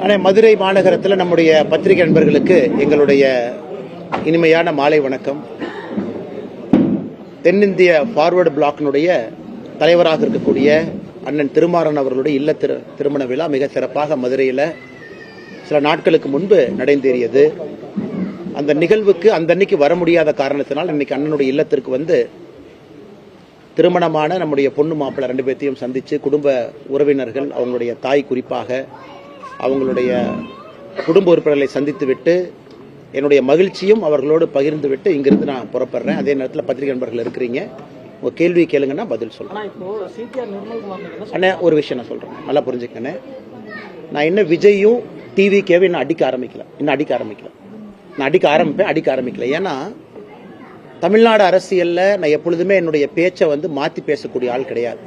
ஆனால் மதுரை மாநகரத்தில் நம்முடைய பத்திரிகை நண்பர்களுக்கு எங்களுடைய இனிமையான மாலை வணக்கம். தென்னிந்திய ஃபார்வர்டு பிளாக்கினுடைய தலைவராக இருக்கக்கூடிய அண்ணன் திருமாறன் அவர்களுடைய இல்ல திருமண விழா மிக சிறப்பாக மதுரையில் சில நாட்களுக்கு முன்பு நடைந்தேறியது. அந்த நிகழ்வுக்கு அந்த அன்னைக்கு வர முடியாத காரணத்தினால் இன்னைக்கு அண்ணனுடைய இல்லத்திற்கு வந்து திருமணமான நம்முடைய பொண்ணு மாப்பிள்ளை 2 பேர்த்தையும் சந்தித்து குடும்ப உறவினர்கள், அவங்களுடைய தாய் குறிப்பாக அவங்களுடைய குடும்ப உறுப்பினர்களை சந்தித்து விட்டு என்னுடைய மகிழ்ச்சியும் அவர்களோடு பகிர்ந்து விட்டு இங்கிருந்து நான் புறப்படுறேன். அதே நேரத்தில் பத்திரிகை நண்பர்கள் இருக்கிறீங்க, உங்க கேள்வி கேளுங்கன்னா பதில் சொல்றேன். அண்ணே ஒரு விஷயம் நான் சொல்றேன், நல்லா புரிஞ்சுக்கண்ணே. நான் இன்னும் விஜயும் டிவிகேவை இன்னும் அடிக்க ஆரம்பிக்கல. நான் அடிக்க ஆரம்பிக்கல. ஏன்னா தமிழ்நாடு அரசியல்ல நான் எப்பொழுதுமே என்னுடைய பேச்சை வந்து மாத்தி பேசக்கூடிய ஆள் கிடையாது.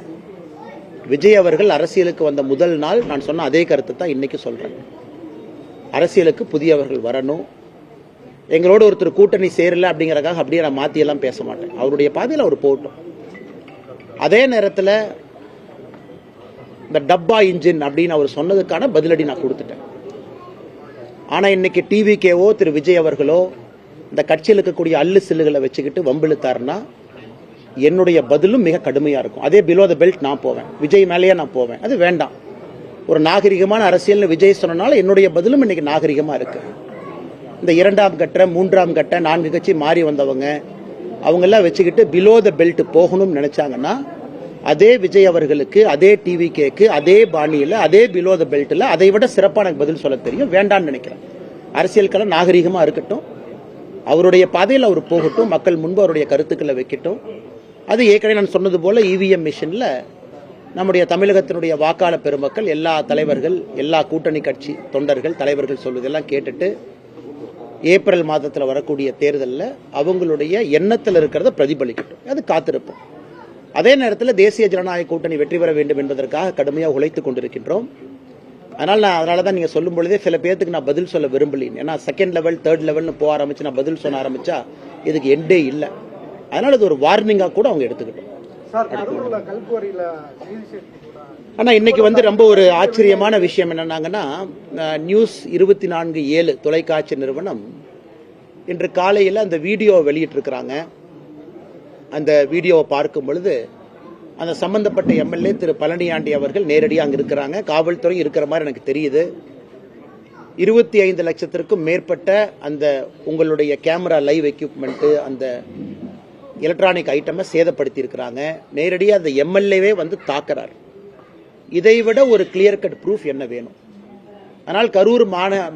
விஜய் அவர்கள் அரசியலுக்கு வந்த முதல் நாள் நான் சொன்ன அதே கருத்தை தான் இன்னைக்கு சொல்றேன். அரசியலுக்கு புதியவர்கள் வரணும், எங்களோட ஒருத்தர் கூட்டணி சேரல அப்படிங்கறதுக்காக அப்படியே நான் மாத்தி எல்லாம் பேச மாட்டேன். அவருடைய பாதையில் அவர் போகட்டும். அதே நேரத்தில் இந்த டப்பா இன்ஜின் அப்படின்னு அவர் சொன்னதுக்கான பதிலடி நான் கொடுத்துட்டேன். ஆனா இன்னைக்கு டிவிகேவோ திரு விஜய் அவர்களோ இந்த கட்சியில் இருக்கக்கூடிய அல்லு சில்லுகளை வச்சுக்கிட்டு வம்பிழுத்தாருன்னா என்னுடைய பதிலும் மிக கடுமையா இருக்கும். அதே பிலோ த பெல்ட் நான் போவேன், விஜய் மேலேயே நான் போவேன். அது வேண்டாம். ஒரு நாகரிகமான அரசியல் விஜய் சொன்னனால என்னுடைய பதிலும் இன்னைக்கு நாகரிகமா இருக்கு. இந்த 2ஆம் கட்ட 3ஆம் கட்ட 4 கட்சி மாறி வந்தவங்க அவங்க எல்லாம் வச்சுக்கிட்டு பிலோ த பெல்ட் போகணும்னு நினைச்சாங்கன்னா அதே விஜய் அவர்களுக்கு, அதே டிவிகேக்கு, அதே பாணியில, அதே பிலோ த பெல்ட்ல அதை விட சிறப்பான பதில் சொல்ல தெரியும். வேண்டாம்னு நினைக்கிறேன். அரசியல் நாகரிகமா இருக்கட்டும், அவருடைய பாதையில் அவர் போகட்டும், மக்கள் முன்பு அவருடைய கருத்துக்களை வைக்கட்டும். அது ஏற்கனவே நான் சொன்னது போல இவிஎம் மிஷின்ல நம்முடைய தமிழகத்தினுடைய வாக்காளர் பெருமக்கள், எல்லா தலைவர்கள், எல்லா கூட்டணி கட்சி தொண்டர்கள், தலைவர்கள் சொல்வதெல்லாம் கேட்டுட்டு ஏப்ரல் மாதத்தில் வரக்கூடிய தேர்தலில் அவங்களுடைய எண்ணத்தில் இருக்கிறத பிரதிபலிக்கட்டும். அது காத்திருப்போம். அதே நேரத்தில் தேசிய ஜனநாயக கூட்டணி வெற்றி பெற வேண்டும் என்பதற்காக கடுமையாக உழைத்துக் கொண்டிருக்கின்றோம். அதனால தான் நீங்க சொல்லும் பொழுதே சில பேருக்கு நான் பதில் சொல்ல விரும்பலேன். ஏன்னா 2nd லெவல் 3rd லெவல்னு போக ஆரம்பிச்சு நான் பதில் சொல்ல ஆரம்பிச்சா இதுக்கு எண்டே இல்லை. அதனால இது ஒரு வார்னிங்கா கூட அவங்க எடுத்துக்கிட்டோம். ஆனா இன்னைக்கு வந்து ரொம்ப ஒரு ஆச்சரியமான விஷயம் என்னன்னாங்கன்னா, நியூஸ் 24/7 தொலைக்காட்சி நிறுவனம் இன்று காலையில் அந்த வீடியோ வெளியிட்டிருக்கிறாங்க. அந்த வீடியோவை பார்க்கும் பொழுது அந்த சம்பந்தப்பட்ட எம்எல்ஏ திரு பழனியாண்டி அவர்கள் நேரடியாக அங்க இருக்கிறாங்க. காவல்துறை இருக்கிற மாதிரி எனக்கு தெரியுது. 25 லட்சத்திற்கும் மேற்பட்ட அந்த உங்களுடைய கேமரா லைவ் எக்யூப்மெண்ட், அந்த எலக்ட்ரானிக் ஐட்டமை சேதப்படுத்தி இருக்கிறாங்க. நேரடியாக அந்த எம்எல்ஏவே வந்து தாக்குறார். இதைவிட ஒரு கிளியர் கட் ப்ரூஃப் என்ன வேணும்? ஆனால் கரூர்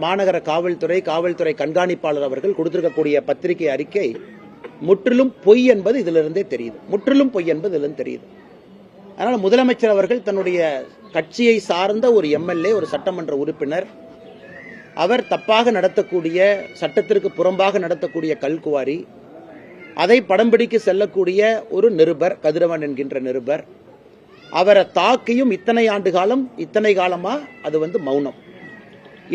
மாநகர காவல்துறை கண்காணிப்பாளர் அவர்கள் கொடுத்திருக்கக்கூடிய பத்திரிகை அறிக்கை முற்றிலும் பொய் என்பது இதிலிருந்தே தெரியுது. அதனால முதலமைச்சர் அவர்கள் தன்னுடைய கட்சியை சார்ந்த ஒரு எம்எல்ஏ, ஒரு சட்டமன்ற உறுப்பினர், அவர் தப்பாக நடத்தக்கூடிய, சட்டத்திற்கு புறம்பாக நடத்தக்கூடிய கல்குவாரி, அதை படம் பிடிக்க செல்லக்கூடிய ஒரு நிருபர், கதிரவன் என்கின்ற நிருபர், அவரை தாக்கியும் இத்தனை காலமா அது வந்து மௌனம்.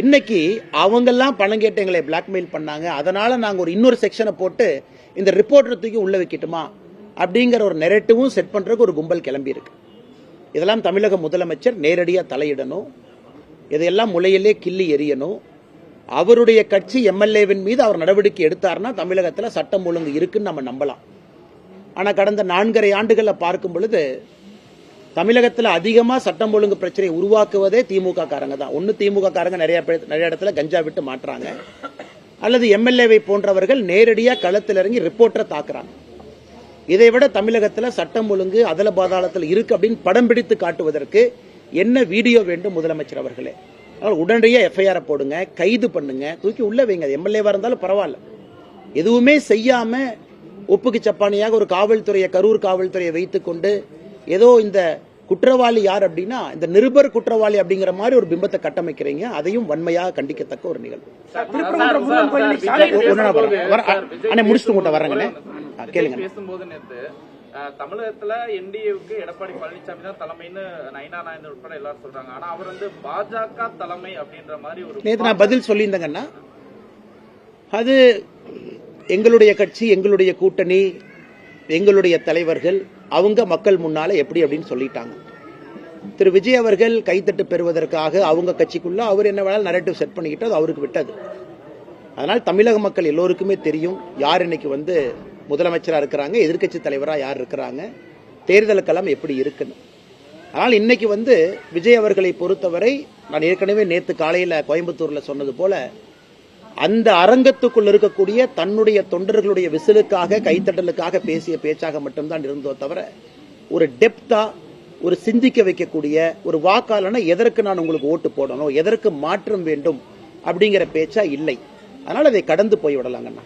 இன்னைக்கு அவங்கெல்லாம் பணம் கேட்டு எங்களை பிளாக்மெயில் பண்ணாங்க, அதனால நாங்க ஒரு இன்னொரு செக்ஷனை போட்டு இந்த ரிப்போர்ட்டர் தூக்கி உள்ள வைக்கட்டுமா அப்படிங்கிற ஒரு நெரேட்டிவும் செட் பண்றதுக்கு ஒரு கும்பல் கிளம்பி இருக்கு. இதெல்லாம் தமிழக முதலமைச்சர் நேரடியா தலையிடணும். இதையெல்லாம் முளையிலே கிள்ளி எறியணும். அவருடைய கட்சி எம்எல்ஏவின் மீது அவர் நடவடிக்கை எடுத்தார்னா தமிழகத்தில் சட்டம் ஒழுங்கு இருக்குன்னு நம்ம நம்பலாம். ஆனா கடந்த 4.5 ஆண்டுகளை பார்க்கும் பொழுது தமிழகத்தில் அதிகமா சட்டம் ஒழுங்கு பிரச்சனை உருவாக்குவதே திமுக காரங்க தான். ஒன்னு திமுக காரங்க நிறைய இடத்துல கஞ்சா விட்டு மாற்றாங்க, அல்லது எம்எல்ஏவை போன்றவர்கள் நேரடியா களத்தில் இறங்கி ரிப்போர்ட்டரை தாக்குறாங்க. இதை விட தமிழகத்தில் சட்டம் ஒழுங்கு அதல பாதாளத்தில் இருக்கு அப்படின்னு படம் பிடித்து காட்டுவதற்கு என்ன வீடியோ வேண்டும் முதலமைச்சர் அவர்களே? உடனடியாக எஃப்ஐஆர் போடுங்க, கைது பண்ணுங்க, தூக்கி உள்ள வைங்க. எம்எல்ஏவா இருந்தாலும் பரவாயில்ல. எதுவுமே செய்யாம ஒப்புக்கு சப்பானியாக ஒரு காவல்துறையை, கரூர் காவல்துறையை வைத்துக் கொண்டு ஏதோ இந்த குற்றவாளி யார் அப்படின்னா இந்த நிருபர் குற்றவாளி அப்படிங்கிற மாதிரி ஒரு பிம்பத்தை கட்டமைக்கிறீங்க. அதையும் வன்மையாக கண்டிக்கத்தக்க ஒரு நிகழ்வு. முடிச்சுட்டு வரேங்க, கேளுங்க. தமிழகத்துல என்டிஏவுக்கு எடப்பாடி பழனிசாமி தான் தலைமைன்னு நைனா நாயந்தர் உட்பட எல்லாரும் சொல்றாங்க. ஆனா அவர் வந்து பாஜக தலைமை அப்படின்ற மாதிரி ஒரு நேத்து நான் பதில் சொல்லியிருந்தேங்கன்னா, அது எங்களுடைய கட்சி, எங்களுடைய கூட்டணி, எங்களுடைய தலைவர்கள் அவங்க மக்கள் முன்னால எப்படி அப்படின்னு சொல்லிட்டாங்க. திரு விஜய் அவர்கள் கைத்தட்டு பெறுவதற்காக அவங்க கட்சிக்குள்ள அவர் என்ன வேணாலும் நரேட்டிவ் செட் பண்ணிக்கிட்டு அது அவருக்கு விட்டது. அதனால் தமிழக மக்கள் எல்லோருக்குமே தெரியும் யார் இன்னைக்கு முதலமைச்சராக இருக்கிறாங்க, எதிர்க்கட்சி தலைவராக யார் இருக்கிறாங்க, தேர்தல் களம் எப்படி இருக்குன்னு. ஆனால் இன்னைக்கு விஜய் அவர்களை பொறுத்தவரை நான் ஏற்கனவே நேற்று காலையில் கோயம்புத்தூர்ல சொன்னது போல அந்த அரங்கத்துக்குள் இருக்கக்கூடிய தன்னுடைய தொண்டர்களுடைய விசிலுக்காக கைத்தட்டலுக்காக பேசிய பேச்சாக மட்டும்தான் இருந்தோ தவிர ஒரு டெப்தா ஒரு சிந்திக்க வைக்கக்கூடிய ஒரு வாக்காளன எதற்கு நான் உங்களுக்கு ஓட்டு போடணும், எதற்கு மாற்றம் வேண்டும் அப்படிங்கிற பேச்சா இல்லை. அதனால அதை கடந்து போய் விடலாங்கண்ணா.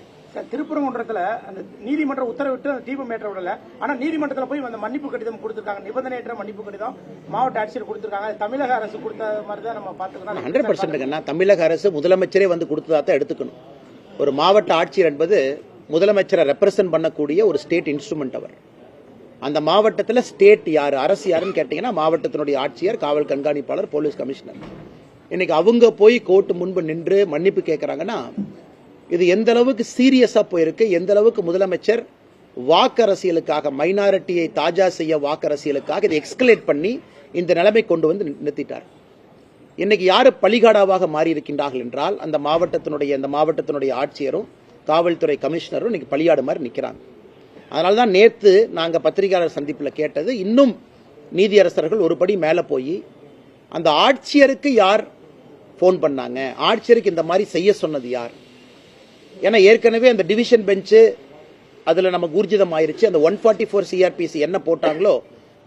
திருப்பரங்குன்றத்துல அந்த நீதிமன்றம் உத்தரவிட்டு அந்த தீபம் ஏற்ற விடல. ஆனா நீதிமன்றத்தில் போய் அந்த மன்னிப்பு கடிதம் கொடுத்திருக்காங்க, நிபந்தனையற்ற மன்னிப்பு கடிதம் மாவட்ட ஆட்சியர் கொடுத்திருக்காங்க. தமிழக அரசு கொடுத்த மாதிரி தான் நம்ம பாத்துக்கலாம். 100% தமிழக அரசு முதலமைச்சரே கொடுத்ததா தான் எடுத்துக்கணும். ஒரு மாவட்ட ஆட்சியர் என்பது முதலமைச்சரை ரெப்ரசென்ட் பண்ணக்கூடிய ஒரு ஸ்டேட் இன்ஸ்ட்ருமெண்ட். அவர் அந்த மாவட்டத்தில் ஸ்டேட் யாரு, அரசு யாருன்னு கேட்டீங்கன்னா மாவட்டத்தினுடைய ஆட்சியர், காவல் கண்காணிப்பாளர், போலீஸ் கமிஷனர். இன்னைக்கு அவங்க போய் கோர்ட்டு முன்பு நின்று மன்னிப்பு கேட்கறாங்கன்னா இது எந்த அளவுக்கு சீரியஸா போயிருக்கு, எந்த அளவுக்கு முதலமைச்சர் வாக்கரசியலுக்காக மைனாரிட்டியை தாஜா செய்ய வாக்கரசியலுக்காக இதை எக்ஸ்கலேட் பண்ணி இந்த நிலைமை கொண்டு நிறுத்திட்டார். இன்னைக்கு யாரு பலிகாடாவாக மாறி இருக்கின்றார்கள் என்றால் அந்த மாவட்டத்தினுடைய ஆட்சியரும் காவல்துறை கமிஷனரும் இன்னைக்கு பலியாடு மாதிரி நிக்கிறாங்க. அதனால்தான் நேற்று நாங்க பத்திரிகையாளர் சந்திப்பில் கேட்டது, இன்னும் நீதியரசர்கள் ஒரு படி மேல போய் அந்த ஆட்சியருக்கு யார் போன் பண்ணாங்க, ஆட்சியருக்கு இந்த மாதிரி செய்ய சொன்னது யார்? ஏன்னா ஏற்கனவே அந்த டிவிஷன் பெஞ்சு அதுல நமக்கு ஊர்ஜிதம் ஆயிருச்சு. அந்த 144 CRPC என்ன போட்டாங்களோ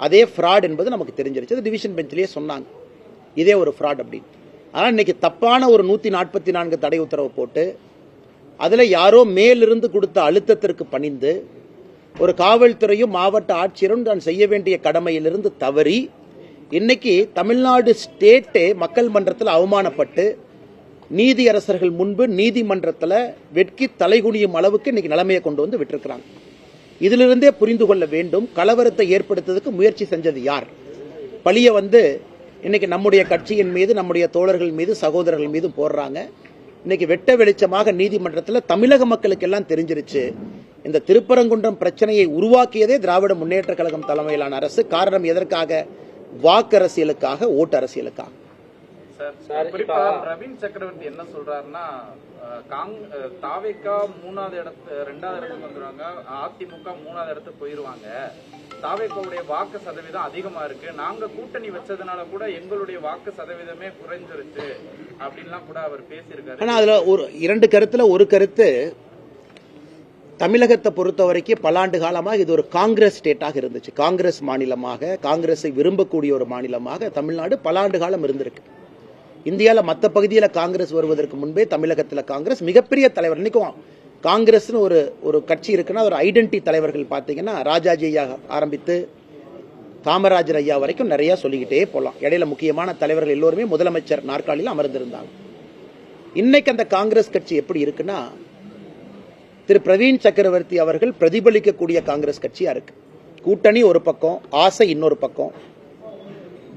அதே ஃப்ராட் என்பது நமக்கு தெரிஞ்சிருச்சு. அது டிவிஷன் பெஞ்சிலேயே சொன்னாங்க இதே ஒரு ஃப்ராட் அப்படின்னு. ஆனா இன்னைக்கு தப்பான ஒரு 144 தடை உத்தரவு போட்டு அதுல யாரோ மேலிருந்து கொடுத்த அழுத்தத்திற்கு பணிந்து ஒரு காவல்துறையும் மாவட்ட ஆட்சியரும் தான் செய்ய வேண்டிய கடமையிலிருந்து தவறி இன்னைக்கு தமிழ்நாடு ஸ்டேட்டே மக்கள் மன்றத்தில் அவமானப்பட்டு நீதியரசர்கள் முன்பு நீதிமன்றத்தில் வெட்கி தலைகுனியும் அளவுக்கு இன்னைக்கு நிலைமையை கொண்டு விட்டிருக்கிறாங்க. இதிலிருந்தே புரிந்து கொள்ள வேண்டும், கலவரத்தை ஏற்படுத்துவதற்கு முயற்சி செஞ்சது யார்? பழிய இன்னைக்கு நம்முடைய கட்சியின் மீது, நம்முடைய தோழர்கள் மீது, சகோதரர்கள் மீது போடுறாங்க. இன்னைக்கு வெட்ட வெளிச்சமாக நீதிமன்றத்தில் தமிழக மக்களுக்கு எல்லாம் தெரிஞ்சிருச்சு இந்த திருப்பரங்குன்றம் பிரச்சனையை உருவாக்கியதே திராவிட முன்னேற்ற கழகம் தலைமையிலான அரசு. காரணம் எதற்காக? வாக்கரசியலுக்காக, ஓட்டு அரசியலுக்காக. குறிப்பா பிரவீன் சக்கரவர்த்தி என்ன சொல்றாருன்னா, தாவேகா 2வது இடத்துக்கு வந்துருவாங்க, அதிமுக 3வது இடத்துக்கு போயிருவாங்க, தாவேகாவுடைய வாக்கு சதவீதம் அதிகமா இருக்கு, நாங்க கூட்டணி வச்சதுனால கூட எங்களுடைய வாக்கு சதவீதமே குறைஞ்சிருச்சு அப்படின்லாம் கூட அவர் பேசியிருக்காரு. ஆனா அதுல ஒரு 2 கருத்துல ஒரு கருத்து, தமிழகத்தை பொறுத்த வரைக்கும் பல ஆண்டு காலமாக இது ஒரு காங்கிரஸ் ஸ்டேட்டாக இருந்துச்சு. காங்கிரஸ் மாநிலமாக, காங்கிரஸை விரும்பக்கூடிய ஒரு மாநிலமாக தமிழ்நாடு பல ஆண்டு காலம் இருந்திருக்கு. இந்தியாவில் மற்ற பகுதியில் காங்கிரஸ் வருவதற்கு முன்பே தமிழகத்தில் காங்கிரஸ் மிகப்பெரிய தலைவர். இன்னைக்கும் காங்கிரஸ் ஒரு கட்சி இருக்குன்னா ஒரு ஐடென்டி தலைவர்கள் பார்த்தீங்கன்னா ராஜாஜி ஐயா ஆரம்பித்து காமராஜர் ஐயா வரைக்கும் நிறைய சொல்லிக்கிட்டே போகலாம். இடையில முக்கியமான தலைவர்கள் எல்லோருமே முதலமைச்சர் நாற்காலியில் அமர்ந்திருந்தாங்க. இன்னைக்கு அந்த காங்கிரஸ் கட்சி எப்படி இருக்குன்னா திரு பிரவீன் சக்கரவர்த்தி அவர்கள் பிரதிபலிக்கக்கூடிய காங்கிரஸ் கட்சியா இருக்கு. கூட்டணி ஒரு பக்கம், ஆசை இன்னொரு பக்கம்.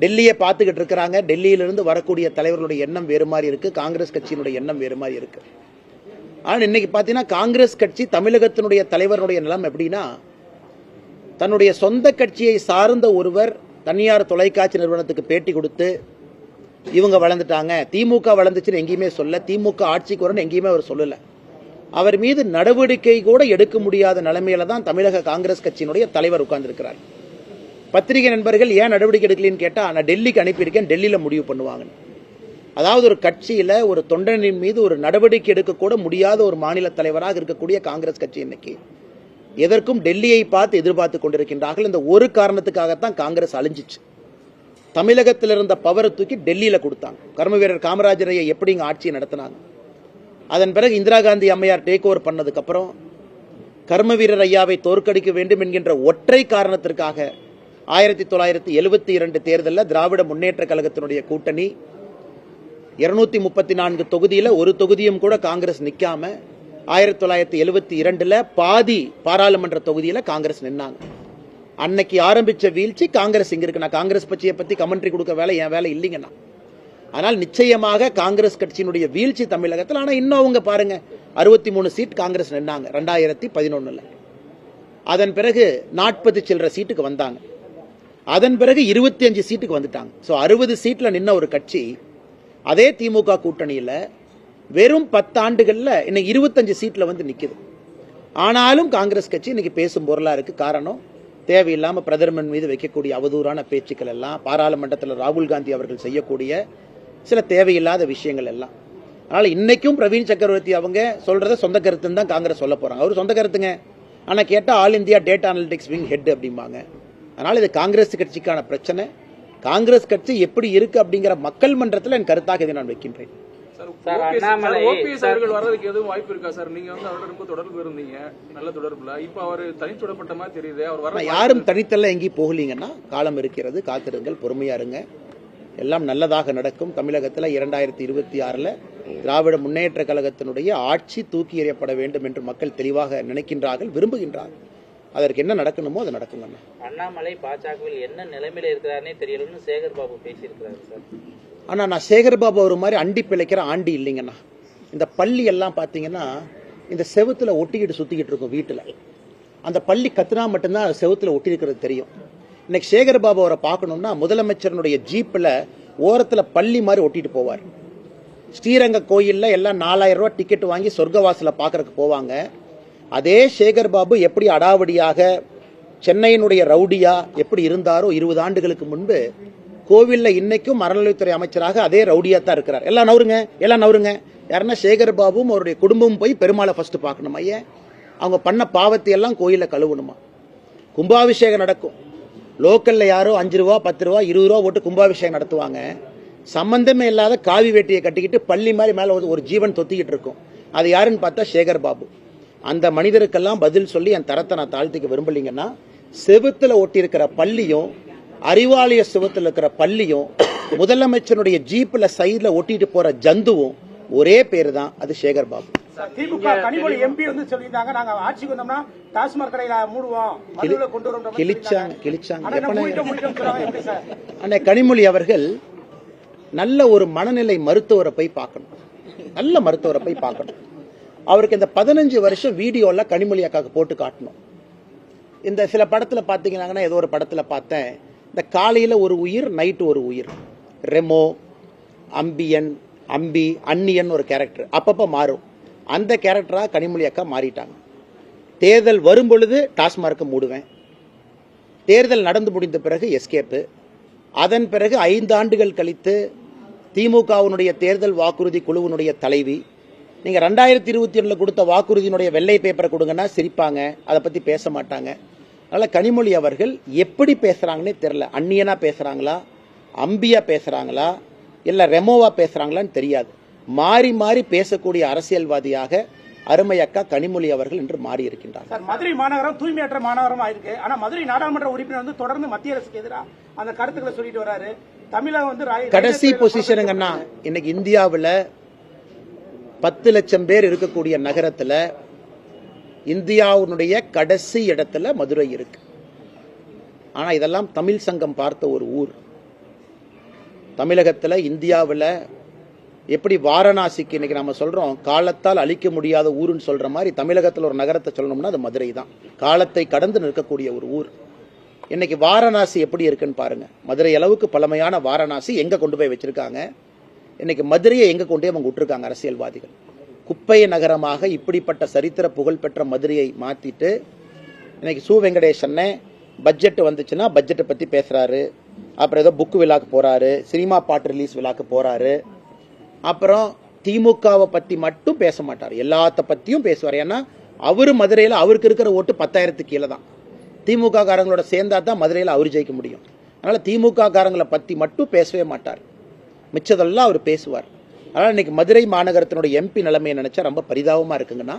டெல்லியை பார்த்துக்கிட்டு இருக்கிறாங்க. டெல்லியிலிருந்து வரக்கூடிய தலைவர்களுடைய எண்ணம் வேறு மாதிரி இருக்கு, காங்கிரஸ் கட்சியினுடைய எண்ணம் வேறு மாதிரி இருக்கு. ஆனால் இன்னைக்கு பார்த்தீங்கன்னா காங்கிரஸ் கட்சி தமிழகத்தினுடைய தலைவருடைய நிலம் எப்படின்னா, தன்னுடைய சொந்த கட்சியை சார்ந்த ஒருவர் தனியார் தொலைக்காட்சி நிறுவனத்துக்கு பேட்டி கொடுத்து இவங்க வளர்ந்துட்டாங்க, திமுக வளர்ந்துச்சுன்னு எங்கேயுமே சொல்ல, திமுக ஆட்சிக்கு வரணும் எங்கேயுமே அவர் சொல்லல. அவர் மீது நடவடிக்கை கூட எடுக்க முடியாத நிலைமையில தான் தமிழக காங்கிரஸ் கட்சியினுடைய தலைவர் உட்கார்ந்திருக்கிறார். பத்திரிகை நண்பர்கள் ஏன் நடவடிக்கை எடுக்கலன்னு கேட்டா, நான் டெல்லிக்கு அனுப்பியிருக்கேன், டெல்லியில முடிவு பண்ணுவாங்க. அதாவது ஒரு கட்சியில ஒரு தொண்டனின் மீது ஒரு நடவடிக்கை எடுக்க கூட முடியாத ஒரு மாநில தலைவராக இருக்கக்கூடிய காங்கிரஸ் கட்சி இன்னைக்கு எதற்கும் டெல்லியை பார்த்து எதிர்பார்த்து கொண்டிருக்கின்றார்கள். இந்த ஒரு காரணத்துக்காகத்தான் காங்கிரஸ் அழிஞ்சிச்சு. தமிழகத்தில் இருந்த பவரை தூக்கி டெல்லியில கொடுத்தாங்க. கர்ம வீரர் காமராஜரையை எப்படி இங்க ஆட்சியை நடத்தினாங்க. அதன் பிறகு இந்திரா காந்தி அம்மையார் டேக் ஓவர் பண்ணதுக்கு அப்புறம் கர்ம வீரர் ஐயாவை தோற்கடிக்க வேண்டும் என்கின்ற ஒற்றை காரணத்திற்காக 1972 தேர்தலில் திராவிட முன்னேற்ற கழகத்தினுடைய கூட்டணி 234 தொகுதியில ஒரு தொகுதியும் கூட காங்கிரஸ் நிக்காம 1972 பாதி பாராளுமன்ற தொகுதியில காங்கிரஸ் நின்னாங்க. அன்னைக்கு ஆரம்பிச்ச வீழ்ச்சி காங்கிரஸ் இங்க இருக்கு. நான் காங்கிரஸ் கட்சியை பத்தி கமெண்ட்ரி கொடுக்க வேலை என் வேலை இல்லைங்கண்ணா. ஆனால் நிச்சயமாக காங்கிரஸ் கட்சியினுடைய வீழ்ச்சி தமிழகத்தில். ஆனா இன்னும் அவங்க பாருங்க 63 சீட் காங்கிரஸ் நின்னாங்க 2011. அதன் பிறகு 40 சில்லற சீட்டுக்கு வந்தாங்க. அதன் பிறகு 25 சீட்டுக்கு வந்துட்டாங்க. ஸோ 60 சீட்ல நின்ன ஒரு கட்சி அதே திமுக கூட்டணியில வெறும் 10 ஆண்டுகள்ல இன்னைக்கு 25 சீட்ல வந்து நிக்குது. ஆனாலும் காங்கிரஸ் கட்சி இன்னைக்கு பேசும் பொருளா இருக்கு. காரணம், தேவையில்லாம பிரதமர் மீது வைக்கக்கூடிய அவதூறான பேச்சுக்கள் எல்லாம், பாராளுமன்றத்தில் ராகுல் காந்தி அவர்கள் செய்யக்கூடிய சில தேவையில்லாத விஷயங்கள் எல்லாம். அதனால இன்னைக்கும் பிரவீன் சக்கரவர்த்தி அவங்க சொல்றத சொந்த கருத்துன்னு தான் காங்கிரஸ் சொல்ல போறாங்க. அவர் சொந்த கருத்துங்க, ஆனா கேட்டா all India data analytics wing head அப்படிம்பாங்க. அதனால இது காங்கிரஸ் கட்சிக்கான பிரச்சனை. காங்கிரஸ் கட்சி எப்படி இருக்கு அப்படிங்கிற மக்கள் மன்றத்தில் என் கருத்தாக இதை நான் வைக்கின்றேன். ஓபிஎஸ் அவர்கள் வர்றதுக்கு எதுவும் வாய்ப்பு இருக்கா சார்? நீங்க வந்து அவரோட ரொம்ப தொடர்பு இருந்தீங்க, நல்ல தொடர்புல. இப்ப அவர் தனிச்சுடப்பட்ட மாதிரி தெரியுது. அவர் வர யாரும் தனித்தல்ல எங்கேயும் போகலீங்கன்னா காலம் இருக்கிறது, காத்திருங்கள், பொறுமையா இருங்க, எல்லாம் நல்லதாக நடக்கும். தமிழகத்தில் 2026 திராவிட முன்னேற்ற கழகத்தினுடைய ஆட்சி தூக்கி எறியப்பட வேண்டும் என்று மக்கள் தெளிவாக நினைக்கின்றார்கள், விரும்புகின்றார்கள். அதற்கு என்ன நடக்கணுமோ அது நடக்குங்க. அண்ணாமலை பாஜகவில் என்ன நிலைமையில இருக்கிறாருன்னே தெரியலன்னு சேகர் பாபு பேசியிருக்கிறாரு சார். ஆனா நான் சேகர் பாபு ஒரு மாதிரி அண்டி பிழைக்கிற ஆண்டி இல்லைங்கண்ணா. இந்த பள்ளி எல்லாம் பாத்தீங்கன்னா இந்த செவுத்துல ஒட்டிக்கிட்டு சுத்திக்கிட்டு இருக்கும் வீட்டுல. அந்த பள்ளி கத்துனா மட்டும்தான் செவுத்துல ஒட்டி இருக்கிறது தெரியும். இன்னைக்கு சேகர் பாபு அவரை பார்க்கணும்னா முதலமைச்சருடைய ஜீப்ல ஓரத்துல பள்ளி மாதிரி ஒட்டிட்டு போவார். ஸ்ரீரங்க கோயில்ல எல்லாம் 4000 ரூபாய் டிக்கெட் வாங்கி சொர்க்கவாசல பாக்குறதுக்கு போவாங்க. அதே சேகர் பாபு எப்படி அடாவடியாக சென்னையினுடைய ரவுடியா எப்படி இருந்தாரோ 20 ஆண்டுகளுக்கு முன்பு, கோவில்ல இன்னைக்கும் அறநிலையத்துறை அமைச்சராக அதே ரவுடியா தான் இருக்கிறார். எல்லாம் நவருங்க. யாருன்னா சேகர் பாபுவும் அவருடைய குடும்பமும் போய் பெருமாளை ஃபர்ஸ்ட் பார்க்கணுமா? ஐயா, அவங்க பண்ண பாவத்தை எல்லாம் கோயில கழுவணுமா? கும்பாபிஷேகம் நடக்கும். லோக்கல்ல யாரோ 5 ரூபா 10 ரூபா 20 ரூபா போட்டு கும்பாபிஷேகம் நடத்துவாங்க. சம்பந்தமே இல்லாத காவி வேட்டியை கட்டிக்கிட்டு பள்ளி மாதிரி மேல ஒரு ஜீவன் தொத்திக்கிட்டு இருக்கும். அது யாருன்னு பார்த்தா சேகர் பாபு. அந்த மனிதருக்கெல்லாம் பதில் சொல்லி என் தரத்தை நான் தாழ்த்திக்க விரும்பலீங்கன்னா, செவுத்துல ஒட்டி இருக்கிற பள்ளியும் அறிவாலய செவுத்துல இருக்கிற பள்ளியும் முதலமைச்சருடைய ஜீப்ல சைட்ல ஒட்டிட்டு போற ஜந்துவும் ஒரே பேரு தான், அது சேகர் பாபு. திமுக கனிமொழி எம்பி வந்து சொல்லியிருந்தாங்க, நாங்க ஆட்சிக்கு வந்தோம்னா டாஸ்மாக் கடையில மூடுவோம், மதுவில கொண்டு வரோம். கிழிச்சாங்க. அண்ணே கனிமொழி அவர்கள் நல்ல ஒரு மனநிலை மருத்துவரை போய் பார்க்கணும். நல்ல மருத்துவரை போய் பார்க்கணும். அவருக்கு இந்த 15 வருஷம் வீடியோல கனிமொழி அக்காக்கு போட்டு காட்டணும். இந்த சில படத்துல பாத்தீங்கன்னா, ஏதோ ஒரு படத்துல பார்த்தேன், இந்த காலையில ஒரு உயிர், நைட்டு ஒரு உயிர். ரெமோ, அம்பியன், அம்பி, அன்னியன் ஒரு கேரக்டர் அப்பப்ப மாறும். அந்த கேரக்டரா கனிமொழி அக்கா மாறிட்டாங்க. தேர்தல் வரும் பொழுது டாஸ்மார்க்கு மூடுவேன், தேர்தல் நடந்து முடிந்த பிறகு எஸ்கேப்பு, அதன் பிறகு 5 ஆண்டுகள் கழித்து திமுகவினுடைய தேர்தல் வாக்குறுதி குழுவினுடைய தலைவி. நீங்க 2021 கொடுத்த வாக்குறுதியினுடைய வெள்ளை பேப்பரை கொடுங்கன்னா சிரிப்பாங்க, அதை பத்தி பேச மாட்டாங்க. அதனால கனிமொழி அவர்கள் எப்படி பேசுறாங்கன்னே தெரியல. அந்நியனா பேசுறாங்களா, அம்பியா பேசுறாங்களா, இல்ல ரெமோவா பேசுறாங்களான்னு தெரியாது. மாறி மாறி பேசக்கூடிய அரசியல்வாதியாக அருமை அக்கா கனிமொழி அவர்கள் என்று மாறி இருக்கின்றார். மதுரை மாநகரம் தூய்மையற்ற மாநகரம் ஆயிருக்கு. ஆனா மதுரை நாடாளுமன்ற உறுப்பினர் வந்து தொடர்ந்து மத்திய அரசுக்கு எதிராக அந்த கருத்துக்களை சொல்லிட்டு வராரு. தமிழகம் வந்து கடைசி பொசிஷனுங்கன்னா, இன்னைக்கு இந்தியாவில் 10 லட்சம் பேர் இருக்கக்கூடிய நகரத்துல இந்தியாவுடைய கடைசி இடத்துல மதுரை இருக்கு. ஆனா இதெல்லாம் தமிழ் சங்கம் பார்த்த ஒரு ஊர். தமிழகத்துல இந்தியாவில் எப்படி வாரணாசிக்கு இன்னைக்கு நம்ம சொல்றோம் காலத்தால் அழிக்க முடியாத ஊருன்னு சொல்ற மாதிரி, தமிழகத்தில் ஒரு நகரத்தை சொல்லணும்னா அது மதுரை தான். காலத்தை கடந்து நிற்கக்கூடிய ஒரு ஊர். இன்னைக்கு வாரணாசி எப்படி இருக்குன்னு பாருங்க. மதுரை அளவுக்கு பழமையான வாரணாசி எங்க கொண்டு போய் வச்சிருக்காங்க. இன்னைக்கு மதுரையை எங்க கொண்டே அவங்க விட்டுருக்காங்க அரசியல்வாதிகள். குப்பை நகரமாக இப்படிப்பட்ட சரித்திர புகழ்பெற்ற மதுரையை மாத்திட்டு இன்னைக்கு சு வெங்கடேசன் பட்ஜெட் வந்துச்சுன்னா பட்ஜெட்டை பத்தி பேசுறாரு. அப்புறம் ஏதோ புக் விழாக்கு போறாரு, சினிமா பாட்டு ரிலீஸ் விழாக்கு போறாரு. அப்புறம் திமுகவை பத்தி மட்டும் பேச மாட்டார், எல்லாத்த பத்தியும் பேசுவார். ஏன்னா அவரு மதுரையில அவருக்கு இருக்கிற ஓட்டு 10,000 கீழே தான். திமுக காரங்களோட சேர்ந்தா தான் மதுரையில் அவர் ஜெயிக்க முடியும். அதனால திமுக காரங்களை பத்தி மட்டும் பேசவே மாட்டார், மிச்சதெல்லாம் அவர் பேசுவார். அதனால இன்னைக்கு மதுரை மாநகரத்தினுடைய எம்பி நிலைமையை நினைச்சா ரொம்ப பரிதாபமா இருக்குங்கன்னா,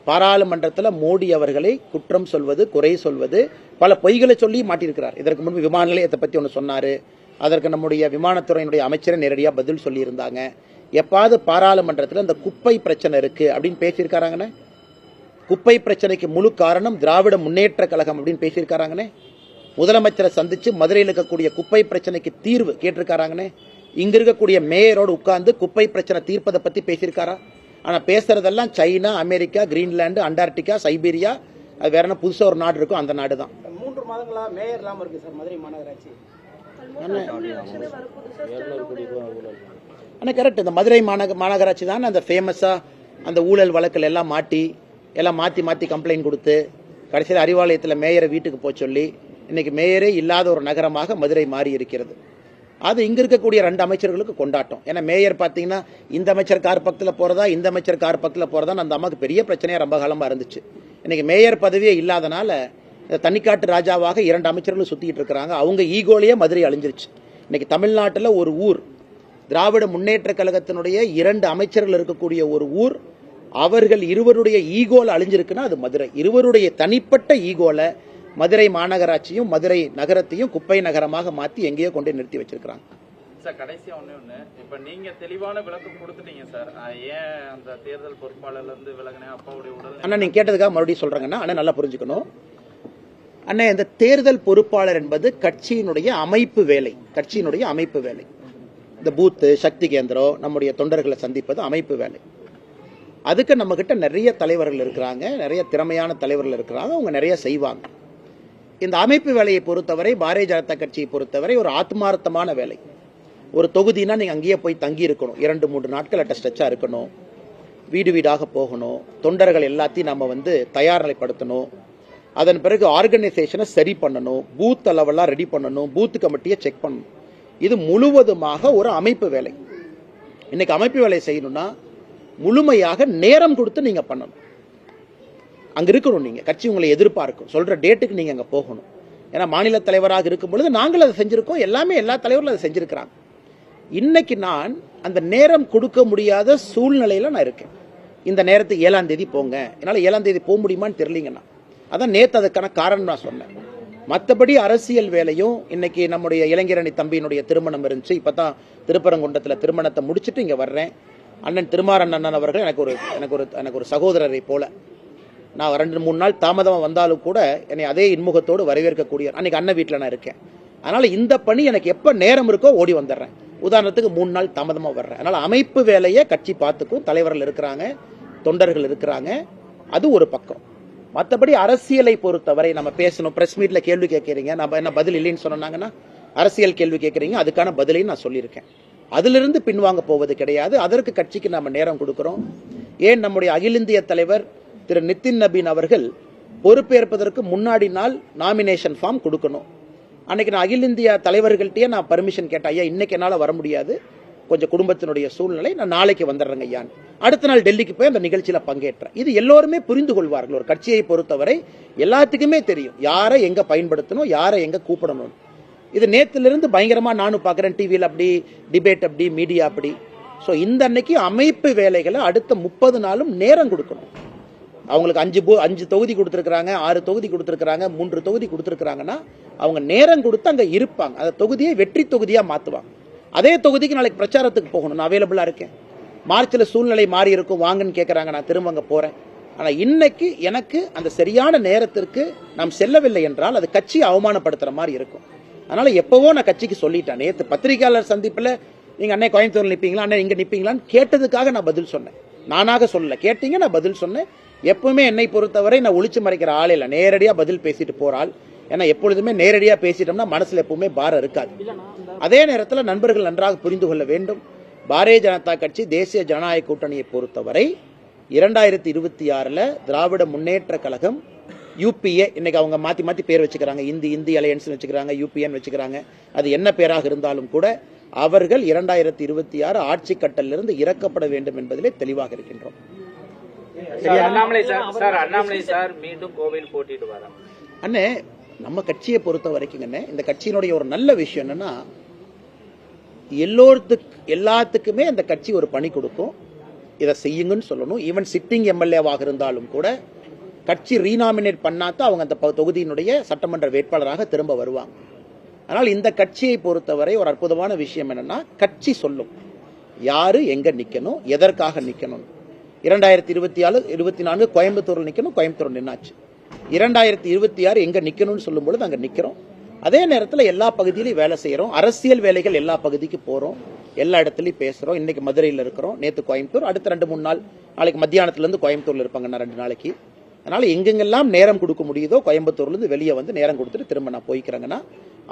பாராளுமன்றத்தில் மோடி அவர்களை குற்றம் சொல்வது, குறை சொல்வது, பல பொய்களை சொல்லி மாட்டியிருக்கிறார். இதற்கு முன்பு விமான நிலையத்தை பத்தி ஒன்று சொன்னாரு, அதற்கு நம்முடைய விமானத்துறையினுடைய அமைச்சரை நேரடியாக பதில் சொல்லி இருந்தாங்க. எப்பாவது பாராளுமன்றத்தில் இந்த குப்பை பிரச்சனை இருக்கு அப்படின்னு பேசியிருக்காங்கன்னு, குப்பை பிரச்சனைக்கு முழு காரணம் திராவிட முன்னேற்ற கழகம் அப்படின்னு பேசியிருக்காங்கன்னு, முதலமைச்சரை சந்திச்சு மதுரையில் இருக்கக்கூடிய குப்பை பிரச்சனைக்கு தீர்வு கேட்டிருக்காங்கன்னு, இங்க இருக்கக்கூடிய மேயரோடு உட்கார்ந்து குப்பை பிரச்சனை தீர்ப்பதை பத்தி பேசியிருக்காரா? ஆனா பேசுறதெல்லாம் China, America, Greenland, Antarctica, Siberia, அது வேற என்ன புதுசா ஒரு நாடு இருக்கும், அந்த நாடு தான். மாதங்களா மேயர் இல்லாம இருக்கு சார் மதுரை மாநகராட்சி. ஆனால் கரெக்ட், இந்த மதுரை மாநகராட்சி தான் அந்த ஃபேமஸாக அந்த ஊழல் வழக்கில் எல்லாம் மாற்றி மாற்றி கம்ப்ளைண்ட் கொடுத்து கடைசியில் அறிவாலயத்தில் மேயரை வீட்டுக்கு போக சொல்லி இன்னைக்கு மேயரே இல்லாத ஒரு நகரமாக மதுரை மாறி இருக்கிறது. அது இங்கே இருக்கக்கூடிய 2 அமைச்சர்களுக்கு கொண்டாட்டம். ஏன்னா மேயர் பார்த்தீங்கன்னா இந்த அமைச்சர் கார் பக்கத்தில் போகிறதா இந்த அமைச்சர் கார் பக்கத்தில் போகிறதா அந்த அம்மாவுக்கு பெரிய பிரச்சனையாக ரொம்ப காலமாக இருந்துச்சு. இன்னைக்கு மேயர் பதவியே இல்லாதனால தனிக்காட்டு ராஜாவாக 2 அமைச்சர்களும் சுற்றிட்டு இருக்கிறாங்க. அவங்க ஈகோலையே மதுரை அழிஞ்சிருச்சு. இன்னைக்கு தமிழ்நாட்டில் ஒரு ஊர், திராவிட முன்னேற்ற கழகத்தினுடைய 2 அமைச்சர்கள் இருக்கக்கூடிய ஒரு ஊர், அவர்கள் இருவருடைய ஈகோல அழிஞ்சிருக்குன்னா அது மதுரை. இருவருடைய தனிப்பட்ட ஈகோல மதுரை மாநகராட்சியும் மதுரை நகரத்தையும் குப்பை நகரமாக மாற்றி எங்கேயோ கொண்டு நிறுத்தி வச்சிருக்காங்க. சார் கடைசியா ஒண்ணு இப்ப நீங்க தெளிவான விளக்கம் கொடுத்துட்டீங்க சார். ஏன் அந்த தேர்தல் பொறுப்பாளர்ல இருந்து விலகினேன் அப்பாவுடைய உடல் அண்ணா நீங்க கேட்டதுக்காக மறுபடியும் சொல்றாங்கன்னா அண்ணா நல்லா புரிஞ்சுக்கணும். அண்ணா இந்த தேர்தல் பொறுப்பாளர் என்பது கட்சியினுடைய அமைப்பு வேலை. இந்த பூத்து சக்தி கேந்திரம் நம்முடைய தொண்டர்களை சந்திப்பது அமைப்பு வேலை. அதுக்கு நம்ம கிட்ட நிறைய தலைவர்கள் இருக்கிறாங்க, நிறைய திறமையான தலைவர்கள் இருக்கிறாங்க, அவங்க நிறைய செய்வாங்க. இந்த அமைப்பு வேலையை பொறுத்தவரை பாரதிய ஜனதா கட்சியை பொறுத்தவரை ஒரு ஆத்மார்த்தமான வேலை. ஒரு தொகுதினா நீங்க அங்கேயே போய் தங்கி இருக்கணும், 2-3 நாட்கள் அட்டஸ்டச்சா இருக்கணும், வீடு வீடாக போகணும், தொண்டர்கள் எல்லாத்தையும் நம்ம தயார் நிலைப்படுத்தணும், அதன் பிறகு ஆர்கனைசேஷனை சரி பண்ணணும், பூத் அளவெல்லாம் ரெடி பண்ணணும், பூத் கமிட்டியை செக் பண்ணணும். இது முழுவதுமாக ஒரு அமைப்பு வேலை. இன்னைக்கு அமைப்பு வேலை செய்யணும்னா முழுமையாக நேரம் கொடுத்து நீங்க பண்ணணும். அங்க இருக்கணும், நீங்க கட்சி உங்களை எதிர்பார்க்கும், சொல்ற டேட்டுக்கு நீங்க அங்க போகணும். ஏன்னா மாநில தலைவராக இருக்கும் பொழுது நாங்கள் அதை செஞ்சிருக்கோம், எல்லா தலைவர்களும் அதை செஞ்சிருக்கிறாங்க. இன்னைக்கு நான் அந்த நேரம் கொடுக்க முடியாத சூழ்நிலையில நான் இருக்கேன். இந்த நேரத்துக்கு 7ஆம் தேதி போங்க, என்னால 7ஆம் தேதி போக முடியுமான்னு தெரியலீங்கன்னா அதான் நேத்து அதுக்கான காரணம் நான் சொன்னேன். மற்றபடி அரசியல் வேலையும் இன்னைக்கு நம்முடைய இளைஞரணி தம்பியினுடைய திருமணம் இருந்துச்சு. இப்பதான் திருப்பரங்குன்றத்துல திருமணத்தை முடிச்சுட்டு இங்க வர்றேன். அண்ணன் திருமாறன் அண்ணன் அவர்கள் எனக்கு ஒரு சகோதரரை போல. நான் 2-3 நாள் தாமதமாக வந்தாலும் கூட என்னை அதே இன்முகத்தோடு வரவேற்கக்கூடிய அன்னைக்கு அண்ணன் வீட்டில் நான் இருக்கேன். அதனால இந்த பணி எனக்கு எப்ப நேரம் இருக்கோ ஓடி வந்துடுறேன். உதாரணத்துக்கு 3 நாள் தாமதமாக வர்றேன். அதனால அமைப்பு வேலையை கட்சி பார்த்துக்கும், தலைவர்கள் இருக்கிறாங்க, தொண்டர்கள் இருக்கிறாங்க, அது ஒரு பக்கம். மற்றபடி அரசியலை பொறுத்தவரை நம்ம பேசணும். பிரஸ் மீட்ல கேள்வி கேட்கறீங்க, நம்ம என்ன பதில் இல்லைன்னு சொன்னாங்கன்னா அரசியல் கேள்வி கேட்கறீங்க, அதுக்கான பதிலையும் நான் சொல்லியிருக்கேன். அதிலிருந்து பின்வாங்க போவது கிடையாது. அதற்கு கட்சிக்கு நாம நேரம் கொடுக்கிறோம். ஏன் நம்முடைய அகில இந்திய தலைவர் திரு நிதின் நபீன் அவர்கள் பொறுப்பேற்பதற்கு முன்னாடி நாள் நாமினேஷன் ஃபார்ம் கொடுக்கணும். அன்னைக்கு நான் அகில இந்திய தலைவர்கள்ட்டே நான் பர்மிஷன் கேட்டேன், ஐயா இன்னைக்கு என்னால வர முடியாது, கொஞ்சம் குடும்பத்தினுடைய சூழ்நிலை, நான் நாளைக்கு வந்துடுறேங்க ஐயான்னு. அடுத்த நாள் டெல்லிக்கு போய் அந்த நிகழ்ச்சியில பங்கேற்றேன். இது எல்லோருமே புரிந்து கொள்வார்கள். ஒரு கட்சியை பொறுத்தவரை எல்லாத்துக்குமே தெரியும் யாரை எங்க பயன்படுத்தணும், யாரை எங்க கூப்பிடணும். இது நேத்திலிருந்து பயங்கரமா நானும் பாக்குறேன், டிவியில் அப்படி டிபேட், அப்படி மீடியா அப்படி. சோ இந்த அன்னைக்கு அமைப்பு வேலைகளை அடுத்த 30 நாளும் நேரம் கொடுக்கணும். அவங்களுக்கு 5 தொகுதி கொடுத்திருக்காங்க, 6 தொகுதி கொடுத்திருக்காங்க, 3 தொகுதி கொடுத்திருக்காங்கன்னா அவங்க நேரம் கொடுத்து அங்க இருப்பாங்க. அந்த தொகுதியை வெற்றி தொகுதியா மாத்துவாங்க. அதே தொகுதிக்கு நாளைக்கு பிரச்சாரத்துக்கு போகணும், நான் அவைலபிளா இருக்கேன். மார்ச்ல சூழ்நிலை மாறி இருக்கும், வாங்கன்னு கேட்கறாங்க, நான் திரும்ப அங்க போறேன். ஆனா இன்னைக்கு எனக்கு அந்த சரியான நேரத்திற்கு நாம் செல்லவில்லை என்றால் அது கட்சியை அவமானப்படுத்துற மாதிரி இருக்கும். அதனால எப்பவோ நான் கட்சிக்கு சொல்லிட்டேன். நேற்று பத்திரிகையாளர் சந்திப்புல நீங்க அன்னை கோயம்புத்தூர்ல நிப்பீங்களா, அண்ணன் இங்க நிப்பீங்களான்னு கேட்டதுக்காக நான் பதில் சொன்னேன். நானாக சொல்லல, கேட்டீங்க, நான் பதில் சொன்னேன். எப்பவுமே என்னை பொறுத்தவரை நான் ஒளிச்சு மறைக்கிற ஆள் இல்ல, நேரடியா பதில் பேசிட்டு போறாள். ஏன்னா எப்பொழுதுமே நேரடியா பேசிட்டோம்னா மனசுல எப்பவுமே பாரம் இருக்காது. அதே நேரத்தில் நண்பர்கள் நன்றாக புரிந்து கொள்ள வேண்டும், பாரதிய ஜனதா கட்சி தேசிய ஜனநாயக கூட்டணியை பொறுத்தவரை 2026 திராவிட முன்னேற்ற கழகம் யூபிஏ, இன்னைக்கு அவங்க மாத்தி மாத்தி பேர் வச்சுக்கிறாங்க, இந்தி அலையன்ஸ் வச்சுக்கிறாங்க, யூபிஏன்னு வச்சுக்கிறாங்க. அது என்ன பேராக இருந்தாலும் கூட அவர்கள் 2026 ஆட்சி கட்டலிலிருந்து இறக்கப்பட வேண்டும் என்பதிலே தெளிவாக இருக்கின்றோம். அண்ணாமலை சார் மீண்டும் கோவையில் போட்டியிடுவாரா? அண்ணே, நம்ம கட்சியை பொறுத்த வரைக்கும் இந்த கட்சியினுடைய ஒரு நல்ல விஷயம் என்னன்னா எல்லாத்துக்குமே அந்த கட்சி ஒரு பணி கொடுக்கும், இதை செய்யுங்கன்னு சொல்லணும். ஈவன் சிட்டிங் எம்எல்ஏவாக இருந்தாலும் கூட கட்சி ரீநாமினேட் பண்ணாதான் அவங்க அந்த தொகுதியினுடைய சட்டமன்ற வேட்பாளராக திரும்ப வருவாங்க. ஆனால் இந்த கட்சியை பொறுத்தவரை ஒரு அற்புதமான விஷயம் என்னன்னா கட்சி யாரு எங்க நிக்கணும், எதற்காக நிக்கணும். 2024 கோயம்புத்தூர்ல நிக்கணும், கோயம்புத்தூர் நின்னாச்சு. 2026 எங்க நிக்கணும்னு சொல்லும் பொழுது அங்க நிக்கிறோம். அதே நேரத்தில் எல்லா பகுதியிலையும் வேலை செய்யறோம். அரசியல் வேலைகள் எல்லா பகுதிக்கு போறோம், எல்லா இடத்துலயும் பேசுறோம். இன்னைக்கு மதுரையில் இருக்கிறோம், நேத்து கோயம்புத்தூர், அடுத்த 2-3 நாள், நாளைக்கு மத்தியானத்துல இருந்து கோயம்புத்தூர்ல இருப்பாங்க 2 நாளைக்கு. அதனால எங்கெங்கெல்லாம் நேரம் கொடுக்க முடியுதோ கோயம்புத்தூர்லேருந்து வெளியே வந்து நேரம் கொடுத்துட்டு திரும்ப நான் போய்க்கிறேங்கன்னா,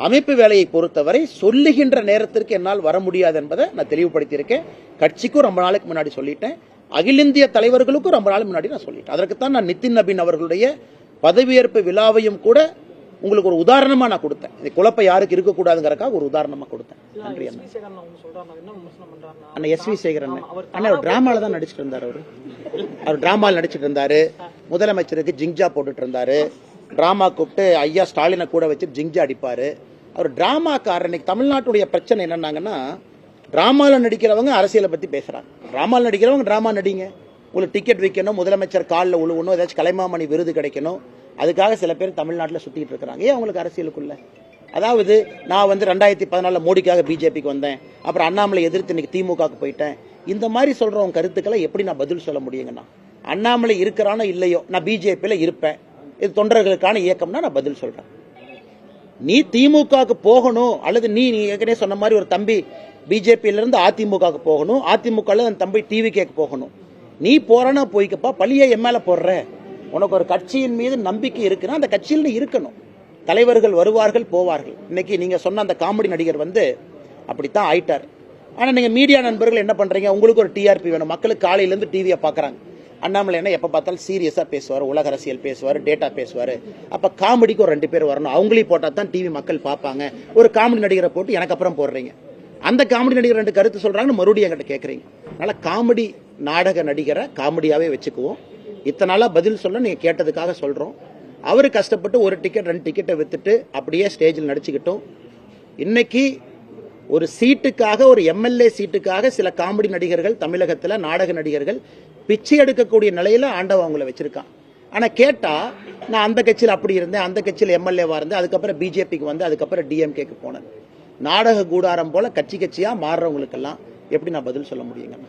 அமைப்பு வேலையை பொறுத்தவரை சொல்லுகின்ற நேரத்திற்கு என்னால் வர முடியாது என்பதை நான் தெளிவுபடுத்தியிருக்கேன். கட்சிக்கும் ரொம்ப நாளைக்கு முன்னாடி சொல்லிட்டேன், அகில இந்திய தலைவர்களுக்கும் ரொம்ப நாள் முன்னாடி நான் சொல்லிட்டேன். அதற்குத்தான் நான் நிதின் நபீன் அவர்களுடைய பதவியேற்பு விழாவையும் கூட உங்களுக்கு ஒரு உதாரணமா நான் கொடுத்தேன். இந்த குழப்பம் யாருக்கு இருக்கக்கூடாதுங்கிறக்காக ஒரு உதாரணமா கொடுத்தேன். நன்றி அண்ணா. அண்ணா எஸ் வி சேகரன் அண்ணா ஒரு டிராமால தான் நடிச்சிட்டு இருந்தாரு. அவர் டிராமாவில் நடிச்சிட்டு இருந்தாரு. முதலமைச்சருக்கு ஜிங்ஜா போட்டுட்டு இருந்தாரு. டிராமா கூப்பிட்டு ஐயா ஸ்டாலினை கூட வச்சு ஜிங்ஜா அடிப்பாரு. அவர் டிராமாக்காரர். இன்னைக்கு தமிழ்நாட்டுடைய பிரச்சனை என்னன்னாங்கன்னா, டிராமாவில் நடிக்கிறவங்க அரசியலை பத்தி பேசுறாங்க. டிராமாவில் நடிக்கிறவங்க டிராமா நடிங்க. உங்களுக்கு டிக்கெட் விற்கணும், முதலமைச்சர் காலில் உழுவணும், ஏதாச்சும் கலைமாமணி விருது கிடைக்கணும், அதுக்காக சில பேர் தமிழ்நாட்டில் சுத்திட்டு இருக்கிறாங்க. ஏன் அவங்களுக்கு அரசியலுக்குள்ள? அதாவது நான் வந்து 2014 மோடிக்காக பிஜேபிக்கு வந்தேன், அப்புறம் அண்ணாமலை எதிர்த்து இன்னைக்கு திமுகவுக்கு போயிட்டேன், இந்த மாதிரி சொல்றவங்க கருத்துக்களை எப்படி நான் பதில் சொல்ல முடியுங்கண்ணா? அண்ணாமலை இருக்கிறானோ இல்லையோ, நான் பிஜேபியில இருப்பேன், இது தொண்டர்களுக்கான இயக்கம்னா நான் பதில் சொல்றேன். நீ திமுகவுக்கு போகணும், அல்லது நீ ஏற்கனவே சொன்ன மாதிரி ஒரு தம்பி பிஜேபியிலிருந்து அதிமுகவுக்கு போகணும், அதிமுக தம்பி டிவிகேக்கு போகணும். நீ போறனா போய்க்கப்பா, பழிய எம்எல்ல போடுற. உனக்கு ஒரு கட்சியின் மீது நம்பிக்கை இருக்குன்னா அந்த கட்சியில் நீ இருக்கணும். தலைவர்கள் வருவார்கள் போவார்கள். இன்னைக்கு நீங்க சொன்ன அந்த காமெடி நடிகர் வந்து அப்படித்தான் ஆயிட்டார். ஆனா நீங்க மீடியா நண்பர்கள் என்ன பண்றீங்க? உங்களுக்கு ஒரு டிஆர்பி வேணும். மக்களுக்கு காலையில இருந்து டிவியை பாக்குறாங்க. அண்ணாமலை என்ன எப்ப பார்த்தாலும் சீரியஸா பேசுவார், உலக அரசியல் பேசுவார், டேட்டா பேசுவார். அப்ப காமெடிக்கு ஒரு 2 பேர் வரணும். அவங்களையும் போட்டா தான் டிவி மக்கள் பார்ப்பாங்க. ஒரு காமெடி நடிகரை போட்டு எனக்கு அப்புறம் போடுறீங்க. அந்த காமெடி நடிகர் 2 கருத்து சொல்றாங்கன்னு மறுபடியும் என்கிட்ட கேட்கறீங்க. அதனால காமெடி நாடக நடிகரை காமெடியாவே வச்சுக்குவோம். இத்தனை நாளா பதில் சொல்ல நீங்க கேட்டதுக்காக சொல்றோம். அவரு கஷ்டப்பட்டு ஒரு டிக்கெட் 2 டிக்கெட்டை வித்துட்டு அப்படியே ஸ்டேஜில் நடிச்சுக்கிட்டோம். இன்னைக்கு ஒரு சீட்டுக்காக, ஒரு எம்எல்ஏ சீட்டுக்காக சில காமெடி நடிகர்கள் தமிழகத்தில், நாடக நடிகர்கள் பிச்சை எடுக்கக்கூடிய நிலையில ஆண்டவன் அவங்கள வச்சிருக்கான். ஆனா கேட்டா நான் அந்த கட்சியில் அப்படி இருந்தேன், அந்த கட்சியில் எம்எல்ஏவா இருந்தேன், அதுக்கப்புறம் பிஜேபிக்கு வந்து அதுக்கப்புறம் டிஎம்கேக்கு போனேன். நாடக கூடாரம் போல கட்சி கட்சியா மாறுறவங்களுக்கெல்லாம் எப்படி நான் பதில் சொல்ல முடியுங்க?